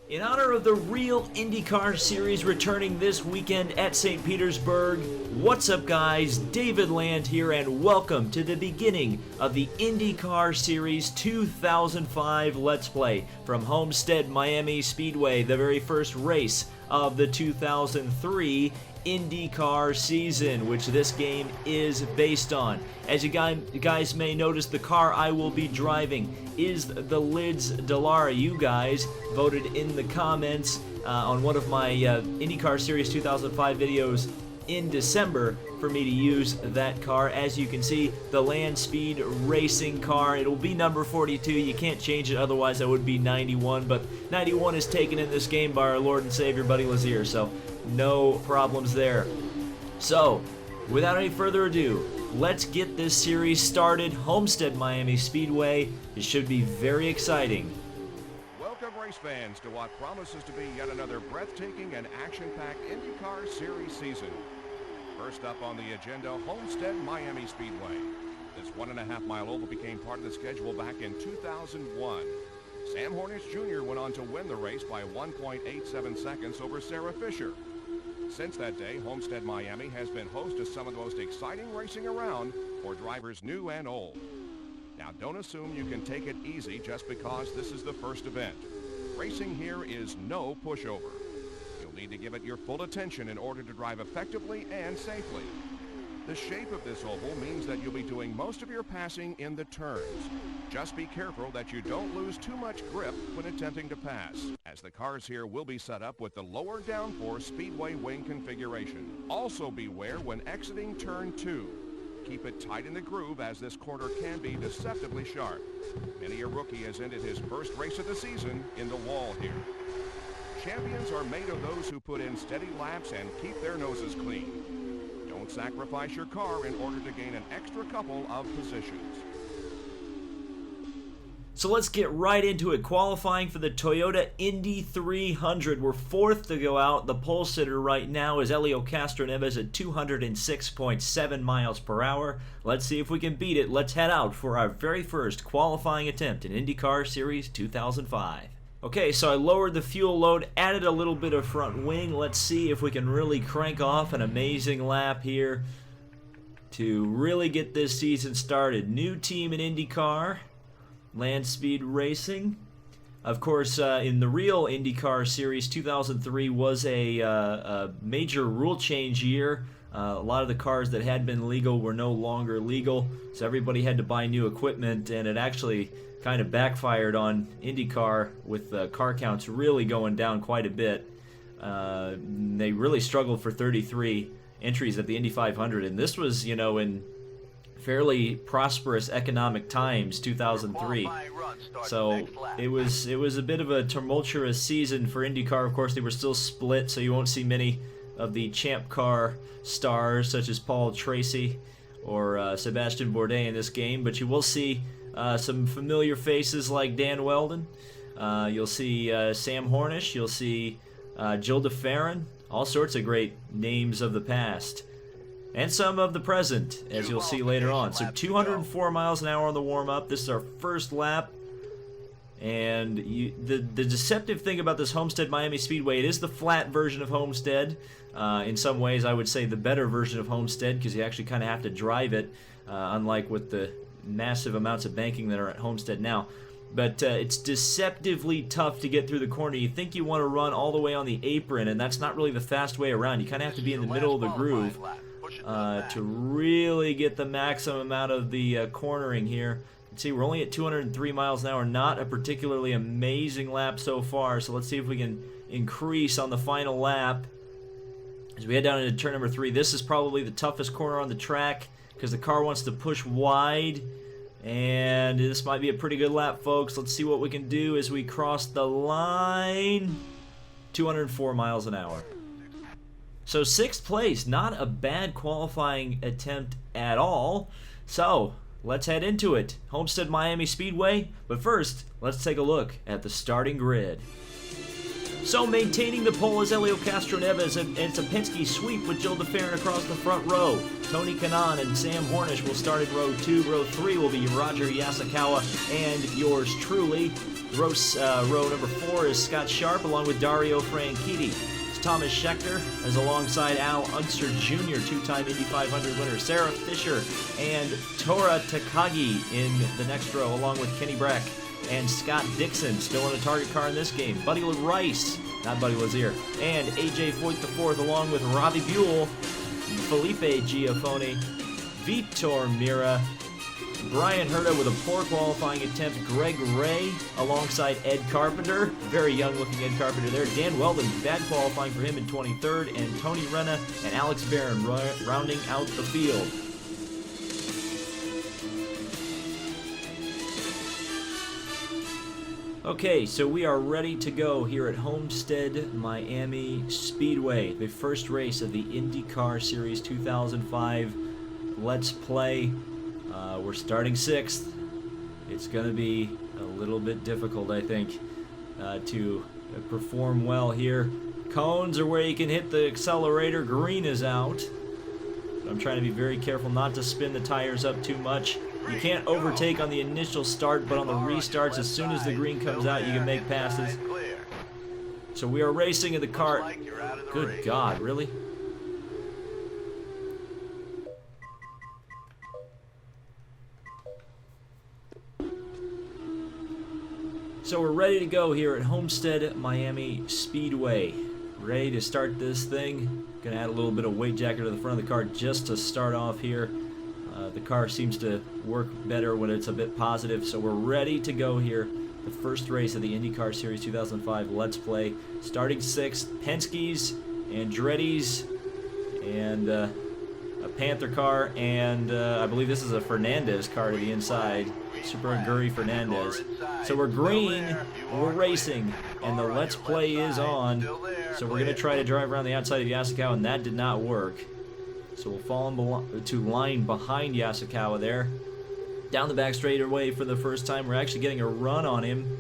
In honor of the real IndyCar series returning this weekend at St. Petersburg, what's up guys, David Land here and welcome to the beginning of the IndyCar Series 2005 Let's Play from Homestead Miami Speedway, the very first race of the 2003 IndyCar season, which this game is based on. As you guys may notice, the car I will be driving is the Lids Dallara. You guys voted in the comments on one of my IndyCar Series 2005 videos in December for me to use that car. As you can see, the Land Speed Racing car. It'll be number 42. You can't change it, otherwise that would be 91, but 91 is taken in this game by our Lord and Savior, Buddy Lazier, so no problems there. So, without any further ado, let's get this series started. Homestead Miami Speedway. It should be very exciting. Welcome, race fans, to what promises to be yet another breathtaking and action-packed IndyCar Series season. First up on the agenda, Homestead Miami Speedway. This 1.5-mile oval became part of the schedule back in 2001. Sam Hornish Jr. went on to win the race by 1.87 seconds over Sarah Fisher. Since that day, Homestead Miami has been host to some of the most exciting racing around for drivers new and old. Now, don't assume you can take it easy just because this is the first event. Racing here is no pushover. You'll need to give it your full attention in order to drive effectively and safely. The shape of this oval means that you'll be doing most of your passing in the turns. Just be careful that you don't lose too much grip when attempting to pass, as the cars here will be set up with the lower downforce Speedway wing configuration. Also beware when exiting turn 2. Keep it tight in the groove, as this corner can be deceptively sharp. Many a rookie has ended his first race of the season in the wall here. Champions are made of those who put in steady laps and keep their noses clean. Don't sacrifice your car in order to gain an extra couple of positions. So let's get right into it. Qualifying for the Toyota Indy 300. We're fourth to go out. The pole sitter right now is Helio Castroneves at 206.7 miles per hour. Let's see if we can beat it. Let's head out for our very first qualifying attempt in IndyCar Series 2005. Okay, so I lowered the fuel load, added a little bit of front wing. Let's see if we can really crank off an amazing lap here to really get this season started. New team in IndyCar. Land Speed Racing. Of course, in the real IndyCar Series, 2003 was a major rule change year. A lot of the cars that had been legal were no longer legal, so everybody had to buy new equipment, and it actually kind of backfired on IndyCar with car counts really going down quite a bit. They really struggled for 33 entries at the Indy 500, and this was, you know, in fairly prosperous economic times, 2003. So it was a bit of a tumultuous season for IndyCar. Of course, they were still split, so you won't see many of the Champ Car stars such as Paul Tracy or Sebastian Bourdais in this game, but you will see some familiar faces like Dan Weldon. You'll see Sam Hornish. You'll see Jill DeFerrin. All sorts of great names of the past. And some of the present, as you'll see later on. So 204 miles an hour on the warm-up. This is our first lap. And the deceptive thing about this Homestead Miami Speedway, it is the flat version of Homestead. In some ways, I would say the better version of Homestead, because you actually kind of have to drive it, unlike with the massive amounts of banking that are at Homestead now. But it's deceptively tough to get through the corner. You think you want to run all the way on the apron, and that's not really the fast way around. You kind of have to be in the middle of the groove to really get the maximum amount of the cornering here. Let's see, we're only at 203 miles an hour, not a particularly amazing lap so far, so let's see if we can increase on the final lap. As we head down into turn number 3, this is probably the toughest corner on the track because the car wants to push wide, and this might be a pretty good lap, folks. Let's see what we can do as we cross the line. 204 miles an hour. So 6th place, not a bad qualifying attempt at all. So let's head into it. Homestead Miami Speedway. But first, let's take a look at the starting grid. So maintaining the pole is Helio Castroneves, and it's a Penske sweep with Jill DeFerrin across the front row. Tony Kanaan and Sam Hornish will start in row 2. Row 3 will be Roger Yasukawa and yours truly. Row number 4 is Scott Sharp along with Dario Franchitti. It's Thomas Scheckter is alongside Al Unser Jr., two-time Indy 500 winner. Sarah Fisher and Tora Takagi in the next row, along with Kenny Brack and Scott Dixon, still in a target car in this game. Buddy Rice, not Buddy Lazier, and AJ Foyt IV, along with Robbie Buell, Felipe Giafone, Vitor Mira, Brian Herta with a poor qualifying attempt, Greg Ray alongside Ed Carpenter, very young looking Ed Carpenter there, Dan Weldon, bad qualifying for him in 23rd, and Tony Renna and Alex Barron rounding out the field. Okay, so we are ready to go here at Homestead Miami Speedway, the first race of the IndyCar Series 2005. Let's play. We're starting 6th. It's going to be a little bit difficult, I think, to perform well here. Cones are where you can hit the accelerator. Green is out. I'm trying to be very careful not to spin the tires up too much. You can't overtake on the initial start, but on the restarts, as soon as the green comes out, you can make passes. So we are racing in the cart. Good God, really? So we're ready to go here at Homestead Miami Speedway. Ready to start this thing. Gonna add a little bit of weight jacket to the front of the car just to start off here. The car seems to work better when it's a bit positive, so we're ready to go here. The first race of the IndyCar Series 2005 Let's Play. Starting 6th, Penske's, Andretti's, and a Panther car, and I believe this is a Fernandez car to the inside. Super Aguri Fernandez. So we're green, we're racing, and the Let's Play is on. So we're going to try to drive around the outside of Yasukawa, and that did not work. So we'll fall to line behind Yasukawa there. Down the back straightaway for the first time. We're actually getting a run on him.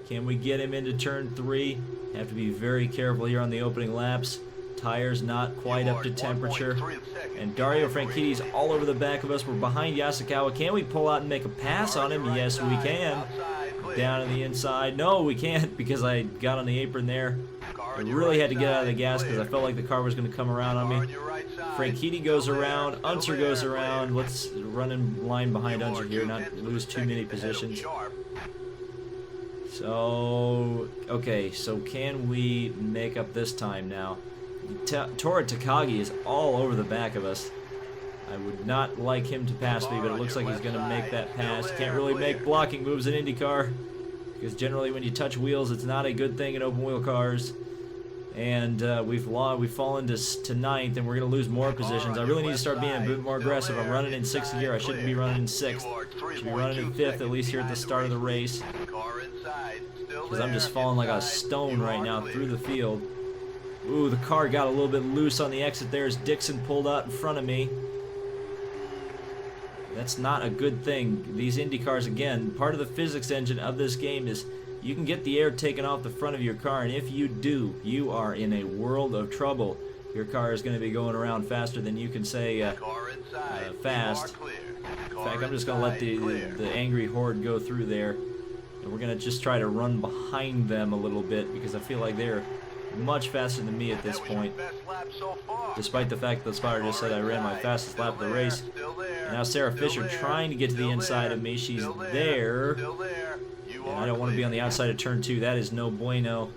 Can we get him into turn 3? Have to be very careful here on the opening laps. Tires not quite up to temperature. And Dario Franchitti's all over the back of us. We're behind Yasukawa. Can we pull out and make a pass on him? Yes, we can. Down on the inside. No, we can't because I got on the apron there. I really had to get out of the gas because I felt like the car was going to come around on me. Franchitti goes around. Unser goes around. Let's run in line behind Unser here, not lose too many positions. So, okay, so can we make up this time now? Tora Takagi is all over the back of us. I would not like him to pass me, but it looks like he's going to make that pass. Can't really make blocking moves in IndyCar, because generally when you touch wheels, it's not a good thing in open wheel cars. And we've fallen to 9th, and we're going to lose more positions. I really need to start being a bit more aggressive. I'm running in 6th gear. I shouldn't be running in 6th. I should be running in 5th, at least here at the start of the race. Because I'm just falling like a stone right now through the field. Ooh, the car got a little bit loose on the exit there as Dixon pulled out in front of me. That's not a good thing. These Indy cars, again, part of the physics engine of this game is you can get the air taken off the front of your car, and if you do, you are in a world of trouble. Your car is going to be going around faster than you can say fast. In fact, I'm just going to let the angry horde go through there, and we're going to just try to run behind them a little bit because I feel like they're much faster than me at this point, despite the fact that the spotter just said I ran my fastest lap of the race. And now Sarah Fisher trying to get to the inside of me. She's there. And I don't want to be on the outside of turn 2. That is no bueno.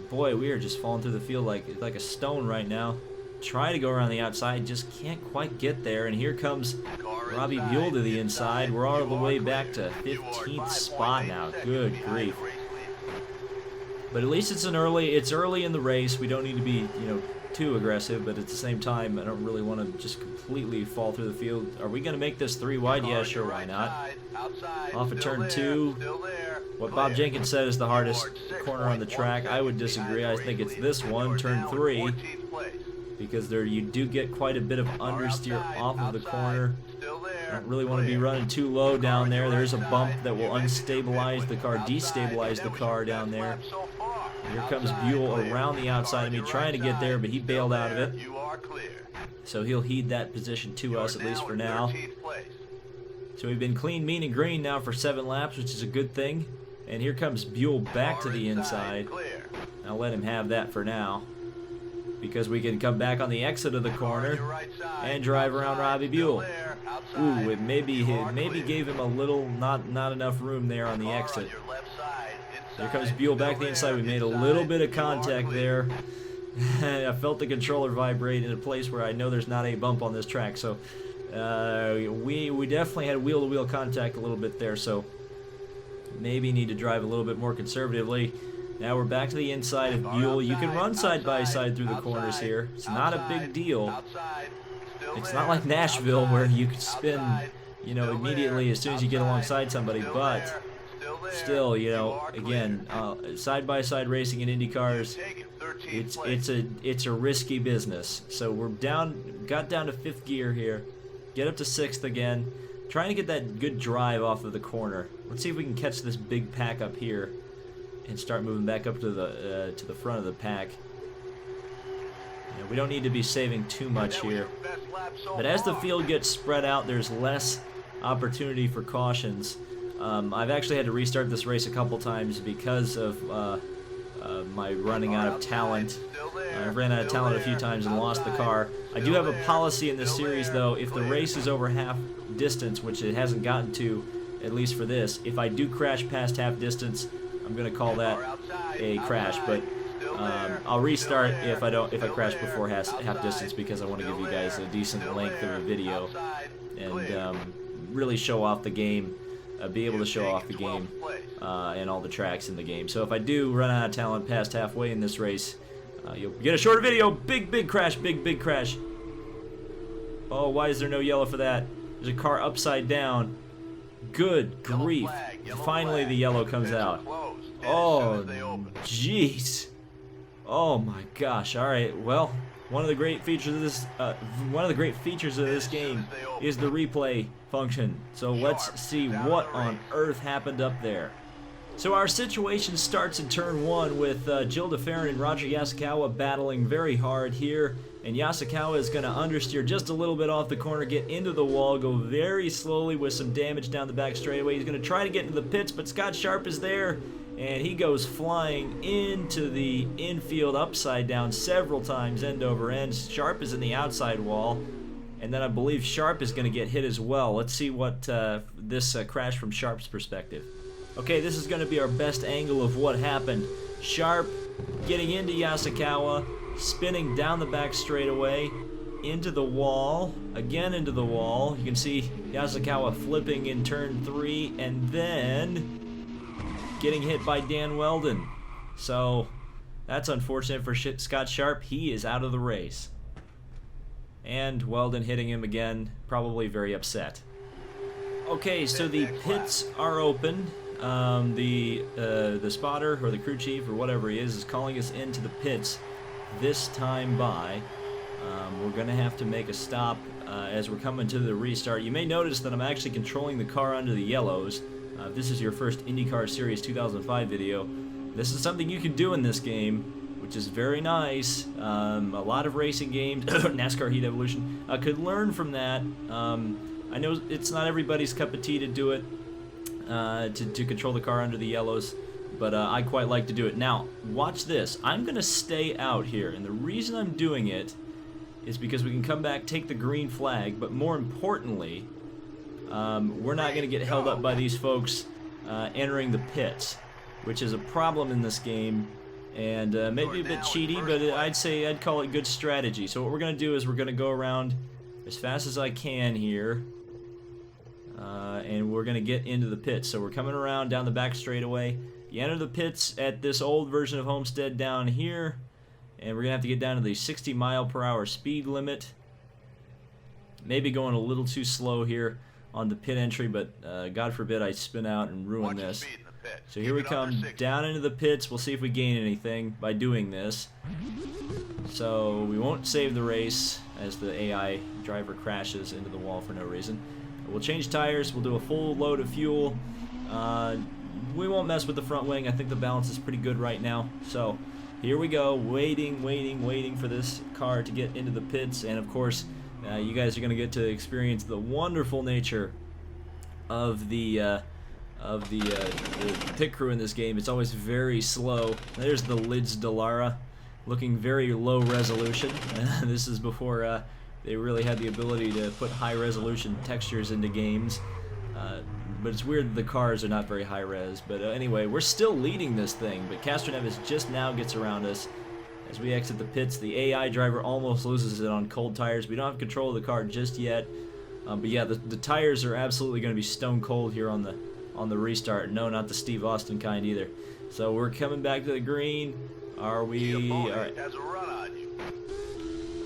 Boy, we are just falling through the field like a stone right now. Try to go around the outside, just can't quite get there. And here comes Robbie Buell to the inside. We're all the way back to 15th spot now. Good grief. But at least it's early in the race. We don't need to be, too aggressive, but at the same time, I don't really want to just completely fall through the field. Are we going to make this 3 wide? Yeah, sure, why not? Off of turn 2. What Bob Jenkins said is the hardest corner on the track. I would disagree. I think it's this one, turn 3, because you do get quite a bit of understeer off of the corner. I don't really want to be running too low down there. There's a bump that will unstabilize the car, destabilize the car down there. Here comes Buell around the outside of me, trying to get there, but he bailed out of it. So he'll heed that position to us, at least for now. So we've been clean, mean, and green now for 7 laps, which is a good thing. And here comes Buell back to the inside. I'll let him have that for now, because we can come back on the exit of the corner and drive around Robbie Buell. Ooh, it maybe gave him a little not enough room there on the exit. Here comes Buell back to the inside. We made a little bit of contact there. I felt the controller vibrate in a place where I know there's not a bump on this track. So we definitely had wheel-to-wheel contact a little bit there. So maybe need to drive a little bit more conservatively. Now we're back to the inside of Buell. You can run side by side through the corners here. It's not a big deal. It's not like Nashville where you can spin, you know, immediately as soon as you get alongside somebody. But still, you know, again, side by side racing in Indy cars, it's a risky business. So we're got down to 5th gear here. Get up to 6th again. Trying to get that good drive off of the corner. Let's see if we can catch this big pack up here and start moving back up to the front of the pack. You know, we don't need to be saving too much here. But as the field gets spread out, there's less opportunity for cautions. I've actually had to restart this race a couple times because of my running out of talent. I ran out of talent a few times and lost the car. I do have a policy in this series, though. If the race is over half distance, which it hasn't gotten to, at least for this, if I do crash past half distance, I'm going to call that a crash. But I'll restart if I crash before half distance, because I want to give you guys a decent length of a video and really show off the game. Be able to show off the game and all the tracks in the game. So if I do run out of talent past halfway in this race, you'll get a shorter video. Big crash, big crash. Oh, why is there no yellow for that? There's a car upside down. Good grief. Finally the yellow comes out. Oh, jeez. Oh my gosh. All right. Well, one of the great features of this game is the replay function. So let's see what on earth happened up there. So our situation starts in turn 1 with Jill DeFerrin and Roger Yasukawa battling very hard here. And Yasukawa is going to understeer just a little bit off the corner, get into the wall, go very slowly with some damage down the back straightaway. He's going to try to get into the pits, but Scott Sharp is there, and he goes flying into the infield upside down several times, end over end. Sharp is in the outside wall, and then I believe Sharp is going to get hit as well. Let's see what this crash from Sharp's perspective. Okay, this is going to be our best angle of what happened. Sharp getting into Yasukawa, spinning down the back straightaway, into the wall, again into the wall. You can see Yasukawa flipping in turn 3, and then getting hit by Dan Weldon. So that's unfortunate for Scott Sharp. He is out of the race. And Weldon hitting him again, probably very upset. Okay, so the pits are open. The spotter or the crew chief or whatever he is calling us into the pits this time by. We're going to have to make a stop as we're coming to the restart. You may notice that I'm actually controlling the car under the yellows. If this is your first IndyCar Series 2005 video, this is something you can do in this game, which is very nice. A lot of racing games, NASCAR Heat Evolution, could learn from that. I know it's not everybody's cup of tea to do it, to control the car under the yellows, but I quite like to do it. Now, watch this. I'm going to stay out here, and the reason I'm doing it is because we can come back, take the green flag, but more importantly, we're not going to get held up by these folks entering the pits, which is a problem in this game, and maybe a bit cheaty, but I'd call it good strategy. So what we're going to do is we're going to go around as fast as I can here, and we're going to get into the pits. So we're coming around down the back straightaway. You enter the pits at this old version of Homestead down here, and we're going to have to get down to the 60-mile-per-hour speed limit. Maybe going a little too slow here on the pit entry, but God forbid I spin out and ruin this. So here we come down into the pits. We'll see if we gain anything by doing this. So we won't save the race as the AI driver crashes into the wall for no reason. We'll change tires. We'll do a full load of fuel. We won't mess with the front wing. I think the balance is pretty good right now. So here we go, waiting for this car to get into the pits. And of course, you guys are going to get to experience the wonderful nature of the of the pit crew in this game. It's always very slow. There's the Lids Dallara, looking very low resolution. This is before they really had the ability to put high resolution textures into games. But it's weird that the cars are not very high res. But anyway, we're still leading this thing, but Castroneves just now gets around us. As we exit the pits, the AI driver almost loses it on cold tires. We don't have control of the car just yet. But yeah, the tires are absolutely going to be stone cold here on the restart. No, not the Steve Austin kind either. So we're coming back to the green. Are we? All right.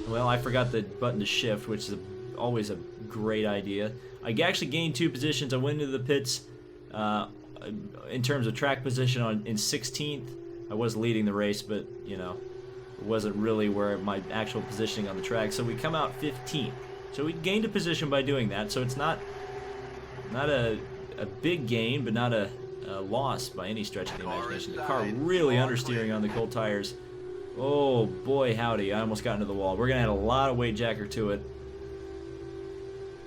Well, I forgot the button to shift, which is always a great idea. I actually gained 2 positions. I went into the pits in terms of track position in 16th. I was leading the race, but you know, it wasn't really where my actual positioning on the track. So we come out 15th. So we gained a position by doing that. So it's not a big gain, but not a loss by any stretch of the imagination. The car really understeering on the cold tires. Oh boy howdy, I almost got into the wall. We're gonna add a lot of weight jacker to it.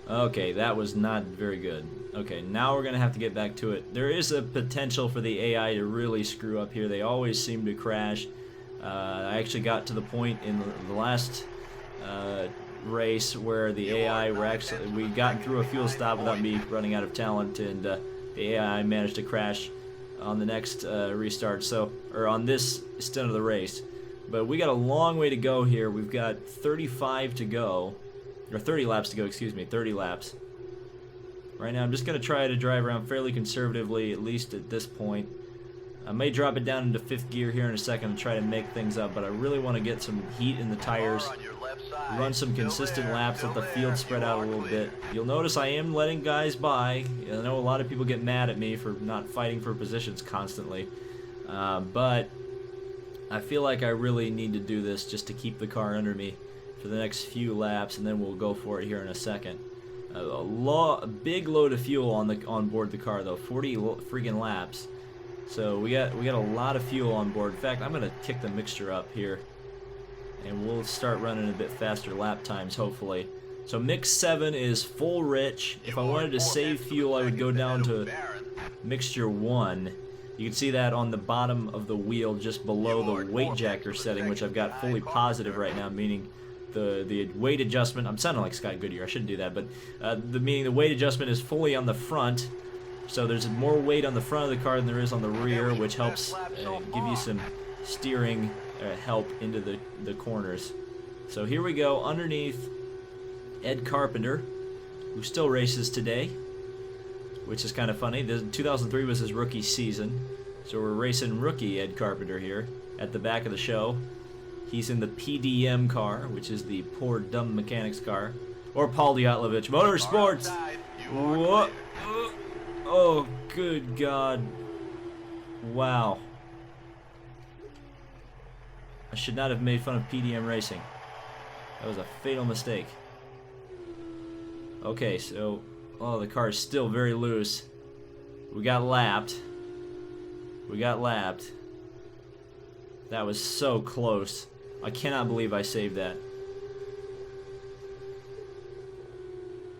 Okay, that was not very good. Okay, now we're gonna have to get back to it. There is a potential for the AI to really screw up here. They always seem to crash. I actually got to the point in the last race where the AI we got through a fuel stop without me running out of talent, and the AI managed to crash on the next restart, or on this stint of the race. But we got a long way to go here. We've got 35 to go, or 30 laps to go, excuse me, 30 laps. Right now I'm just going to try to drive around fairly conservatively, at least at this point. I may drop it down into 5th gear here in a second and try to make things up, but I really want to get some heat in the tires, run some consistent laps, let the field spread out a little bit. You'll notice I am letting guys by. I know a lot of people get mad at me for not fighting for positions constantly, but I feel like I really need to do this just to keep the car under me for the next few laps, and then we'll go for it here in a second. A big load of fuel on board the car though, 40 freaking laps. So we got a lot of fuel on board. In fact, I'm gonna kick the mixture up here, and we'll start running a bit faster lap times hopefully. So mix 7 is full rich. If I wanted to save fuel, I would go down to mixture 1. You can see that on the bottom of the wheel just below the weight jacker setting, which I've got fully positive right now, meaning the weight adjustment, I'm sounding like Scott Goodyear, I shouldn't do that, but meaning the weight adjustment is fully on the front, so there's more weight on the front of the car than there is on the rear, which helps give you some steering help into the corners. So here we go, underneath Ed Carpenter, who still races today, which is kind of funny. 2003 was his rookie season, so we're racing rookie Ed Carpenter here at the back of the show. He's in the PDM car, which is the poor dumb mechanics car, or Paul Diatlovich Motorsports. Whoa. Oh, good God! Wow. I should not have made fun of PDM racing. That was a fatal mistake. Okay, so the car is still very loose. We got lapped. That was so close. I cannot believe I saved that.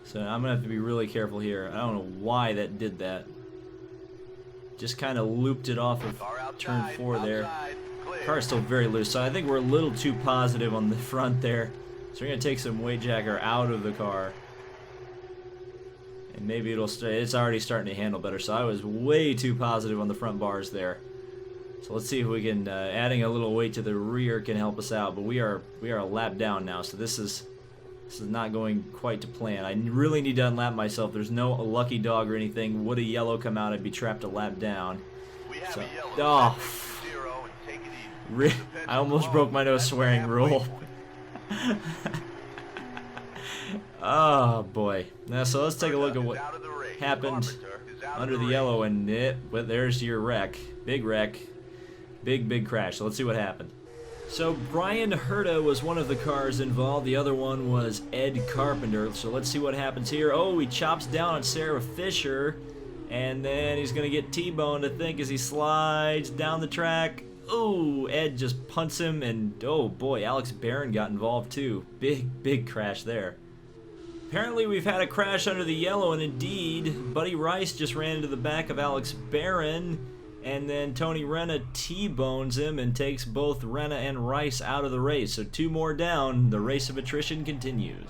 So I'm gonna have to be really careful here. I don't know why that did that. Just kind of looped it off of turn 4 there. Car is still very loose, so I think we're a little too positive on the front there. So we're gonna take some weight jacker out of the car. And maybe it'll stay. It's already starting to handle better, so I was way too positive on the front bars there. So let's see if we can, adding a little weight to the rear can help us out, but we are a lap down now, so this is not going quite to plan. I really need to unlap myself. There's no lucky dog or anything. Would a yellow come out, I'd be trapped a lap down. So, I almost broke my nose swearing rule. Oh boy. Now so let's take a look at what happened under the yellow, and but there's your wreck. Big wreck. Big crash. So let's see what happened. So Brian Herta was one of the cars involved. The other one was Ed Carpenter. So let's see what happens here. Oh, he chops down on Sarah Fisher, and then he's gonna get T-boned, I think, as he slides down the track. Oh, Ed just punts him, and oh boy, Alex Barron got involved too. Big crash there. Apparently we've had a crash under the yellow, and indeed, Buddy Rice just ran into the back of Alex Barron, and then Tony Renna T-bones him and takes both Renna and Rice out of the race. So 2 more down. The race of attrition continues.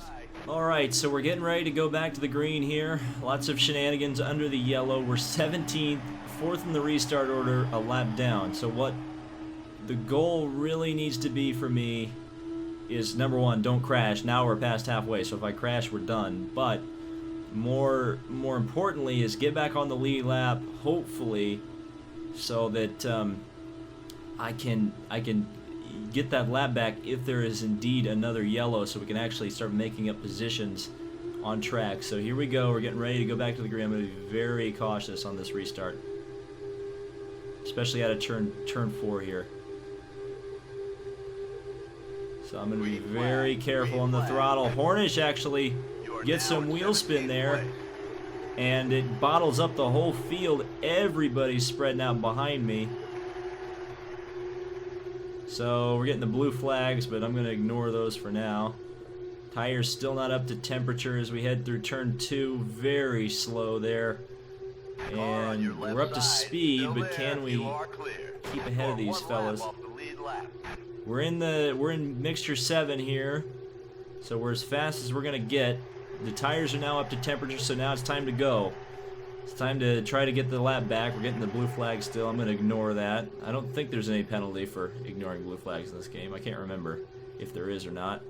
Alright, so we're getting ready to go back to the green here. Lots of shenanigans under the yellow. We're 17th, 4th in the restart order, a lap down. So what the goal really needs to be for me is, number 1, don't crash. Now we're past halfway, so if I crash, we're done. But more importantly is get back on the lead lap, hopefully, so that I can get that lap back if there is indeed another yellow, so we can actually start making up positions on track. So here we go. We're getting ready to go back to the green. I'm going to be very cautious on this restart, especially out of turn 4 here. So I'm going to be very careful on the throttle. Hornish actually gets some wheel spin there, and it bottles up the whole field. Everybody's spreading out behind me. So we're getting the blue flags, but I'm going to ignore those for now. Tires still not up to temperature as we head through turn 2. Very slow there. And we're up to speed, but can we keep ahead of these fellas? We're in mixture 7 here, so we're as fast as we're gonna get. The tires are now up to temperature, so now it's time to go. It's time to try to get the lap back. We're getting the blue flag still. I'm gonna ignore that. I don't think there's any penalty for ignoring blue flags in this game. I can't remember if there is or not.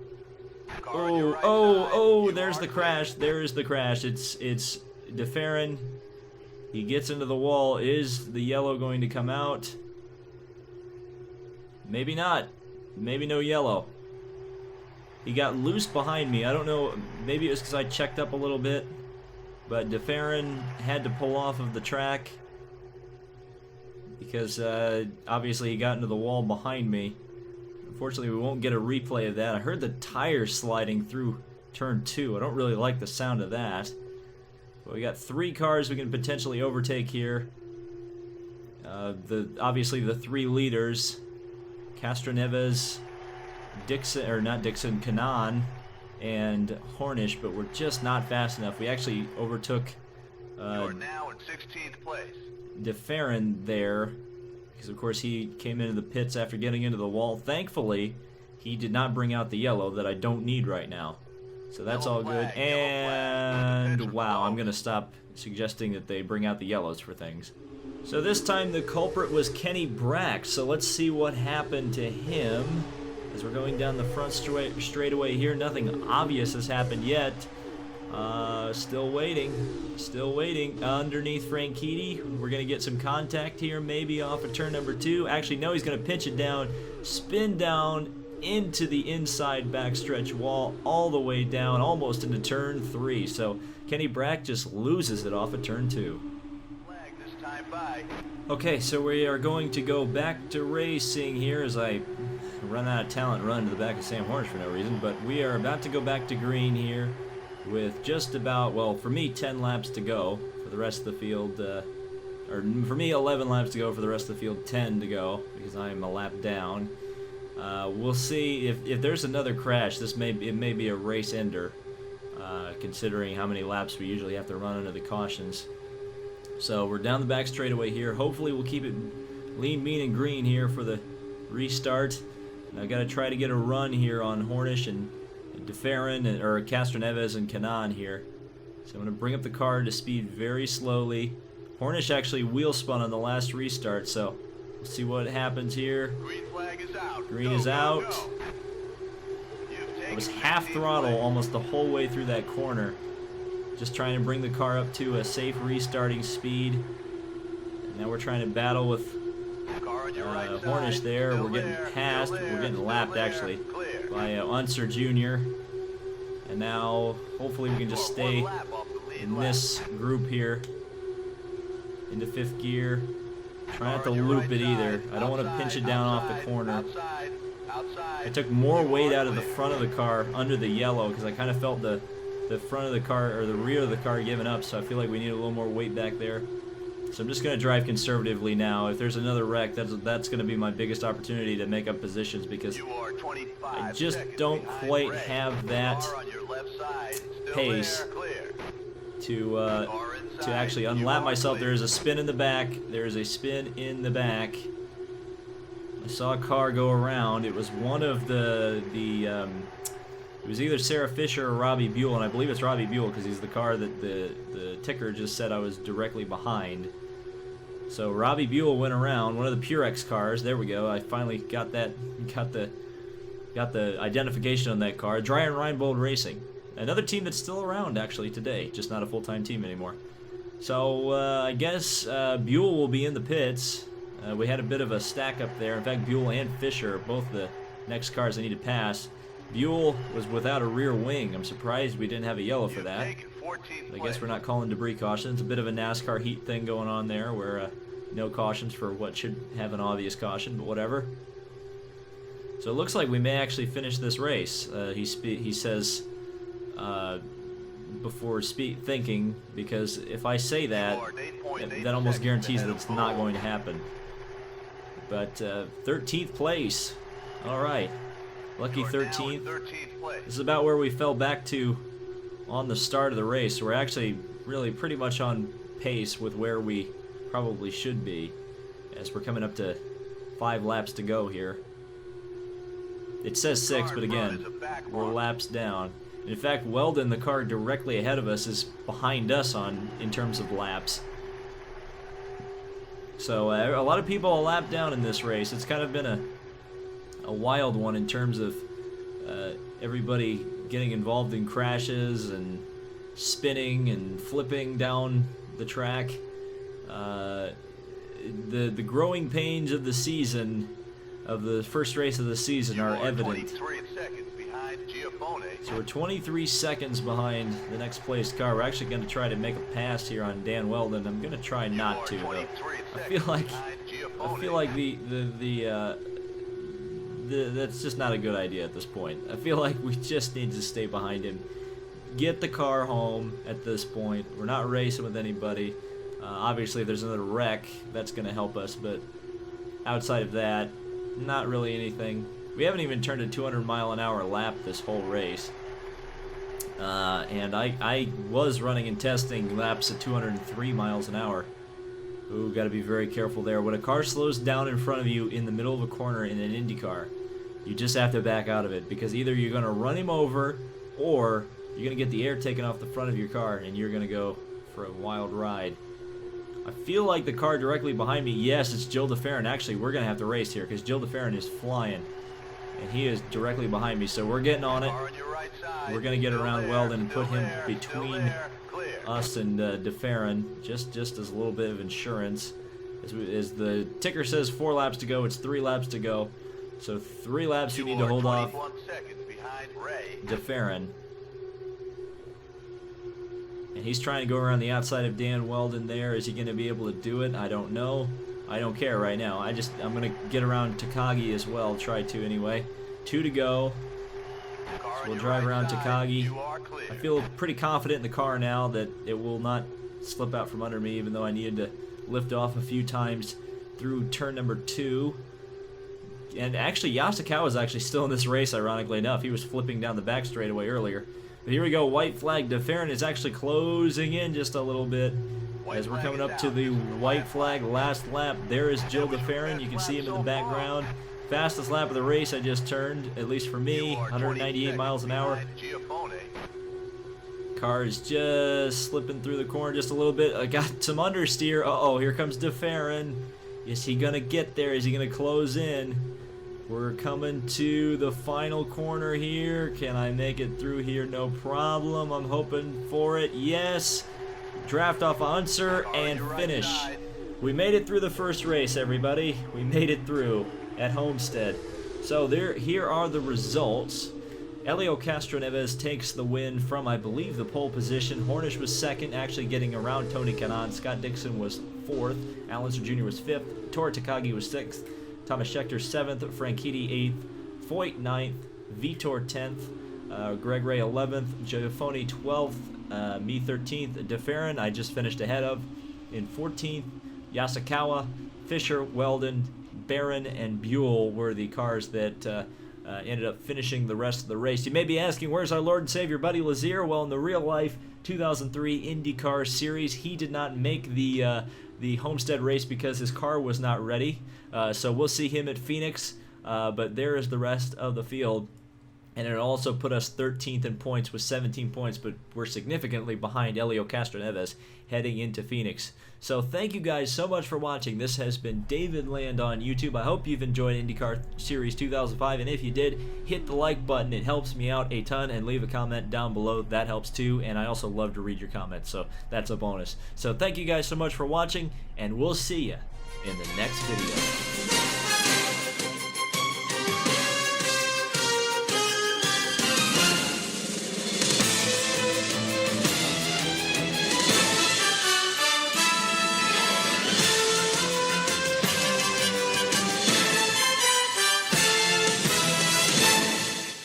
Oh, there's the crash. There is the crash. It's DeFerrin. He gets into the wall. Is the yellow going to come out? Maybe not. Maybe no yellow. He got loose behind me. I don't know. Maybe it was because I checked up a little bit. But DeFerrin had to pull off of the track because obviously he got into the wall behind me. Unfortunately, we won't get a replay of that. I heard the tire sliding through turn 2. I don't really like the sound of that. But we got 3 cars we can potentially overtake here. Obviously the 3 leaders. Castroneves, Kanan, and Hornish, but we're just not fast enough. We actually overtook You're now in 16th place. DeFerrin there, because of course he came into the pits after getting into the wall. Thankfully, he did not bring out the yellow that I don't need right now. So that's all good. And wow, I'm going to stop suggesting that they bring out the yellows for things. So this time the culprit was Kenny Brack, so let's see what happened to him. As we're going down the front straightaway here, nothing obvious has happened yet. Still waiting. Underneath Franchitti, we're going to get some contact here, maybe off of turn number 2. Actually, no, he's going to pinch it down, spin down into the inside backstretch wall, all the way down, almost into turn 3. So Kenny Brack just loses it off of turn 2. Okay, so we are going to go back to racing here as I run out of talent, run to the back of Sam Hornish for no reason, but we are about to go back to green here with just about, well, for me, 10 laps to go. For the rest of the field, or for me, 11 laps to go. For the rest of the field, 10 to go, because I am a lap down. We'll see if there's another crash. It may be a race ender, considering how many laps we usually have to run under the cautions. So we're down the back straightaway here. Hopefully we'll keep it lean, mean, and green here for the restart. And I've got to try to get a run here on Hornish and DeFerrin, or Castroneves and Kanan here. So I'm going to bring up the car to speed very slowly. Hornish actually wheel spun on the last restart, so we'll see what happens here. Green flag is out. Green is out. I was half throttle almost the whole way through that corner. Just trying to bring the car up to a safe restarting speed. And now we're trying to battle with Hornish there. We're getting passed. We're getting lapped, actually, by Unser Jr. And now, hopefully, we can just stay in this group here into 5th gear. Try not to loop it either. I don't want to pinch it down off the corner. I took more weight out of the front of the car under the yellow because I kind of felt the front of the car, or the rear of the car, giving up, so I feel like we need a little more weight back there. So I'm just going to drive conservatively now. If there's another wreck, that's going to be my biggest opportunity to make up positions, because I just don't quite have that your left side. Still pace there, clear. to actually unlap myself. There is a spin in the back. There is a spin in the back. I saw a car go around. It was one of it was either Sarah Fisher or Robbie Buell, and I believe it's Robbie Buell because he's the car that the ticker just said I was directly behind. So Robbie Buell went around, one of the Purex cars. There we go. I finally got the identification on that car. Dryer and Reinbold Racing, another team that's still around actually today, just not a full-time team anymore. So I guess Buell will be in the pits. We had a bit of a stack up there. In fact, Buell and Fisher are both the next cars I need to pass. Buell was without a rear wing. I'm surprised we didn't have a yellow for that. I guess we're not calling debris cautions. A bit of a NASCAR heat thing going on there where no cautions for what should have an obvious caution, but whatever. So it looks like we may actually finish this race. He says before thinking, because if I say that, that almost guarantees that it's not going to happen. But 13th place. All right. Lucky 13th. This is about where we fell back to on the start of the race. We're actually really pretty much on pace with where we probably should be, as we're coming up to 5 laps to go here. It says 6, but again, we're laps down. In fact, Weldon, the car directly ahead of us, is behind us in terms of laps. So a lot of people a lap down in this race. It's kind of been a wild one in terms of everybody getting involved in crashes and spinning and flipping down the track. The growing pains of the season, of the first race of the season, are evident. So we're 23 seconds behind the next place car. We're actually going to try to make a pass here on Dan Weldon. I'm going to try not to, though. I feel like that's just not a good idea at this point. I feel like we just need to stay behind him, get the car home at this point. We're not racing with anybody. Obviously, if there's another wreck, that's going to help us, but outside of that, not really anything. We haven't even turned a 200-mile-an-hour lap this whole race. And I was running and testing laps at 203 miles an hour. Ooh, got to be very careful there. When a car slows down in front of you in the middle of a corner in an IndyCar, you just have to back out of it, because either you're going to run him over or you're going to get the air taken off the front of your car and you're going to go for a wild ride. I feel like the car directly behind me, yes, it's Jill DeFerrin. Actually, we're going to have to race here because Jill DeFerrin is flying. And he is directly behind me, so we're getting on it. We're going to get around Weldon and put him between us and DeFerrin, just as a little bit of insurance. As the ticker says 4 laps to go, it's 3 laps to go. So 3 laps you need to hold off DeFerrin. And he's trying to go around the outside of Dan Weldon there. Is he going to be able to do it? I don't know. I don't care right now. I'm going to get around Takagi as well. Try to anyway. 2 to go. So we'll drive around Takagi. I feel pretty confident in the car now that it will not slip out from under me, even though I needed to lift off a few times through turn number 2. And actually, Yasukawa is actually still in this race, ironically enough. He was flipping down the back straightaway earlier. But here we go, white flag. DeFerrin is actually closing in just a little bit as we're coming up to the white flag last lap. There is Jill DeFerrin. You can see him in the background. Fastest lap of the race I just turned, at least for me, 198 miles an hour. Car is just slipping through the corner just a little bit. I got some understeer. Uh-oh, here comes DeFerrin. Is he going to get there? Is he going to close in? We're coming to the final corner here. Can I make it through here? No problem. I'm hoping for it. Yes. Draft off Unser and finish. We made it through the first race, everybody. We made it through at Homestead. So here are the results. Helio Castroneves takes the win from, I believe, the pole position. Hornish was second, actually getting around Tony Kanaan. Scott Dixon was fourth. Alonso Jr. was fifth. Tora Takagi was sixth. Thomas Schechter 7th, Franchitti 8th, Foyt 9th, Vitor 10th, Greg Ray 11th, Giafoni 12th, me 13th, DeFerrin I just finished ahead of in 14th, Yasukawa, Fisher, Weldon, Barron, and Buell were the cars that ended up finishing the rest of the race. You may be asking, where's our Lord and Savior, Buddy Lazier? Well, in the real life 2003 IndyCar Series, he did not make the Homestead race because his car was not ready. So we'll see him at Phoenix, but there is the rest of the field. And it also put us 13th in points with 17 points, but we're significantly behind Helio Castroneves heading into Phoenix. So thank you guys so much for watching. This has been David Land on YouTube. I hope you've enjoyed IndyCar Series 2005, and if you did, hit the like button. It helps me out a ton, and leave a comment down below. That helps too, and I also love to read your comments, so that's a bonus. So thank you guys so much for watching, and we'll see you in the next video.